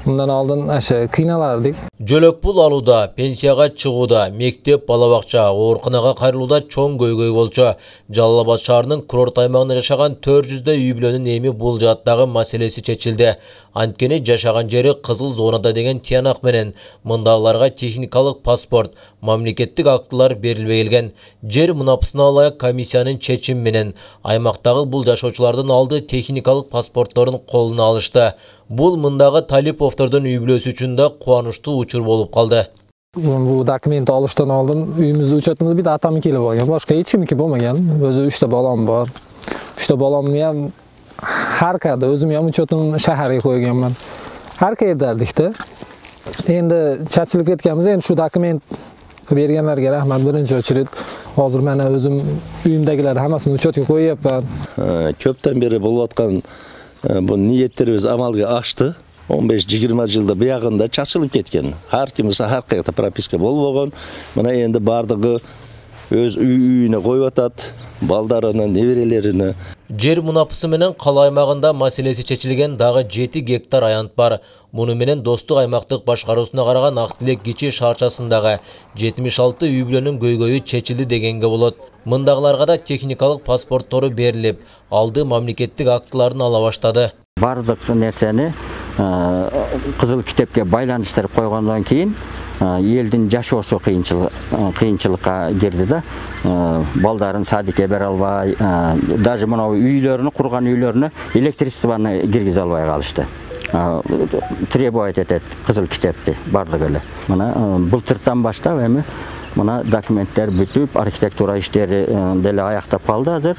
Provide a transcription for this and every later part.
Bundan aldın aşağı kıynalardık. Жөлөк пул алууда, пенсияга чыгууда, мектеп, балабакча, ооруканага кайрылууда чоң көйгөй болчу. Жалал Абад шаарынын курорт аймагында жашаган 400 үй бүлөнүн эми бул жааттагы маселеси чечилди. Анткени жашаган жери кызыл зонада деген тиянак менен мындагыларга техникалык паспорт, мамлекеттик актылар берилбей келген. Жер мунапысына ылайык комиссиянын чечими менен аймактагы бул жашоочулардын алды техникалык паспортторун колуна алышты. Бул мындагы Талиповдордун үй бүлөсү үчүн да кубанычтуу учур болуп калды. Bu dokumenti alıştan aldım. Üyümüzde uçatımızda bir de atam kelip olgan. Başka hiç kimki bolmagan. Özü 3 balam var. 3 balamni ham har qayerda o'zim ham uchatimni shaharga qo'yganman. Har qayerda erdikda. Endi chachilib ketganmiz. Endi shu dokument berganlarga rahmat. Birinchi o'chirit hozir mana o'zim uyimdagilar hammasini uchatga qo'yyapman. Ko'pdan beri bo'layotgan bu niyetlerimiz amalga oshdi. 15-20 yılda buyog'inda chachilib ketgan. Har kimisi har qayerda propiska bo'lib bo'lgan. Mana endi bardigi o'z uyine qo'yib atat, baldarini, nevarelerini. Жер мунапысы менен кала аймагында маселеси чечилген дагы 7 гектар аянт бар. Муну менен Достук аймактык башкаруусуна караган Актилек кичи шаарчасындагы 76 үй бүлөнүн көйгөйү чечилди дегенге болот. Мындагыларга да техникалык паспорттору берилип, алды мамлекеттик актыларын ала баштады. Бардык нерсени кызыл китепке байланыштырып койгондон кийин элдин жашоосу кыйынчылыкка кирди да. Балдарын садикке бере албай, даже мына үйлөрүнү курган үйлөрүнө электричествону киргизе албай калышты. Требовать этет кызыл китепти бардыгы эле. Мына былтыртан баштап эми мына документтер бүтүп, архитектура иштери деле аяктап калды азыр.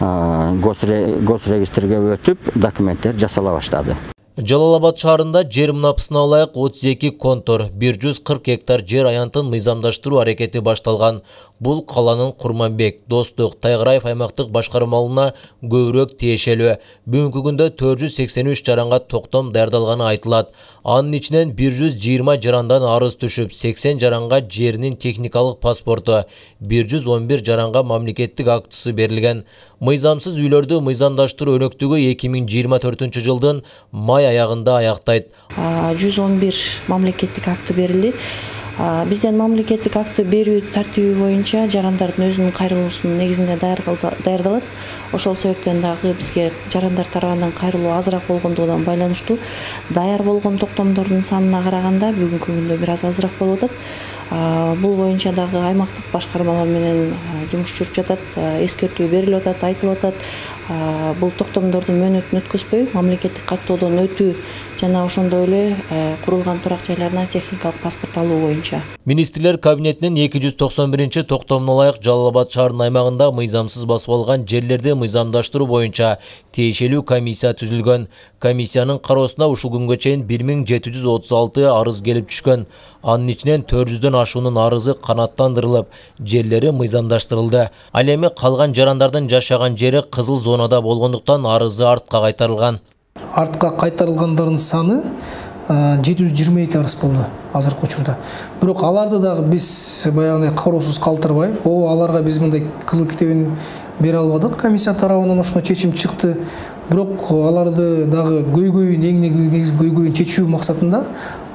Госрегистрге өтүп, документтер жасала баштады. Жалал Абад шаарында жер мунапысына ылайык 32 контор, 140 гектар жер аянтын мыйзамдаштыруу аракети башталган. Бул каланын Курманбек, Достук, Тайгыраев аймактык башкармалына көбүрөөк тиешелүү. Бүгүнкү күндө 483 жаранга токтом даярдалганы айтылат. Анын ичинен 120 жарандан арыз түшүп, 80 жаранга жеринин техникалык паспорту, 111 жаранга мамлекеттик актысы берилген. Мыйзамсыз үйлөрдү мыйзамдаштыруу өнөктүгү 2024 жылдын май аягында аяктайт. 111 мамлекеттик акты берилди. Бизден мамлекеттик акты берүү тартиби боюнча жарандардын өзүнүн кайрылуусунун негизинде даярдалат. Ошол себептен дагы бизге жарандар тарабынан кайрылуу азыраак болгондугунан байланыштуу даяр болгон токтомдордун санына караганда бүгүнкү күндө бир аз азыраак болуп атат. Бул боюнча дагы аймактык башкармалар менен жумуш жүрүп жатат, эскертүү берилип атат, айтылып атат. Бул токтомдордун мөөнөтүн өткөзбөй, мамлекеттик каттоодон өтүү жана ошондой эле курулган турак жайларына техникалык паспорт алуу боюнча. Министрлер кабинетинин 291 токтомуна ылайык Жалал Абад шаарынын аймагында мыйзамсыз басып алган жерлерди мыйзамдаштыруу боюнча тиешелүү комиссия түзүлгөн. Комиссиянын кароосуна ушул күнгө чейин 1736 арыз келип түшкөн. Анын ичинен 400дөн ашуунун арызы канааттандырылып, жерлери мыйзамдаштырылды. Ал эми калган жарандардын жашаган жери кызыл зонада болгондуктан арызы артка кайтарылган. Артка кайтарылгандардын саны 722 арыз болду азыркы учурда. Бирок аларды дагы биз баягы кароосуз калтырбай, аларга биз мындай кызыл китебин бере албадык. Комиссия тарабынан ошондой чечим чыкты. Бирок аларды дагы негизги көйгөйүн чечүү максатында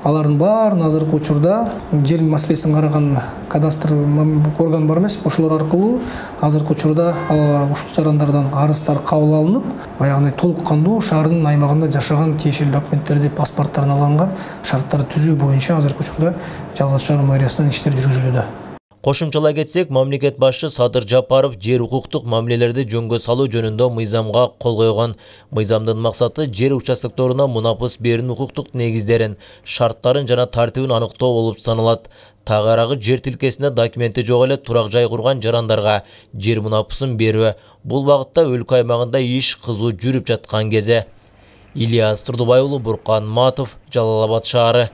алардын баарын азыркы учурда жер маселесин караган кадастр орган бар эмес, ошолор аркылуу азыркы учурда ушул жарандардан арыздар кабыл алынып, баягы толук кандуу шаардын аймагында жашаган тиешелүү документтерди, паспорттарын алганга шарттарды түзүү боюнча азыркы учурда Жалал Абад шаар мэриясынан иштер жүргүзүлүүдө. Кошумчалай кетсек, мамлекет башчы Садыр Жапаров жер укуктук мамилелерди жөнгө салуу жөнүндө мыйзамга кол койгон. Мыйзамдын максаты жер участокторуна мунапыс берүүнүн укуктук негиздерин, шарттарын жана тартибин аныктоо болуп саналат. Тагыраагы жер тилкесинде документи жок эле турак жай курган жарандарга жер мунапысын берүү. Бул багытта өлкө аймагында иш кызуу жүрүп жаткан кезде. Ильяс Турдубай уулу, Буркан Матов, Жалал Абад шаары.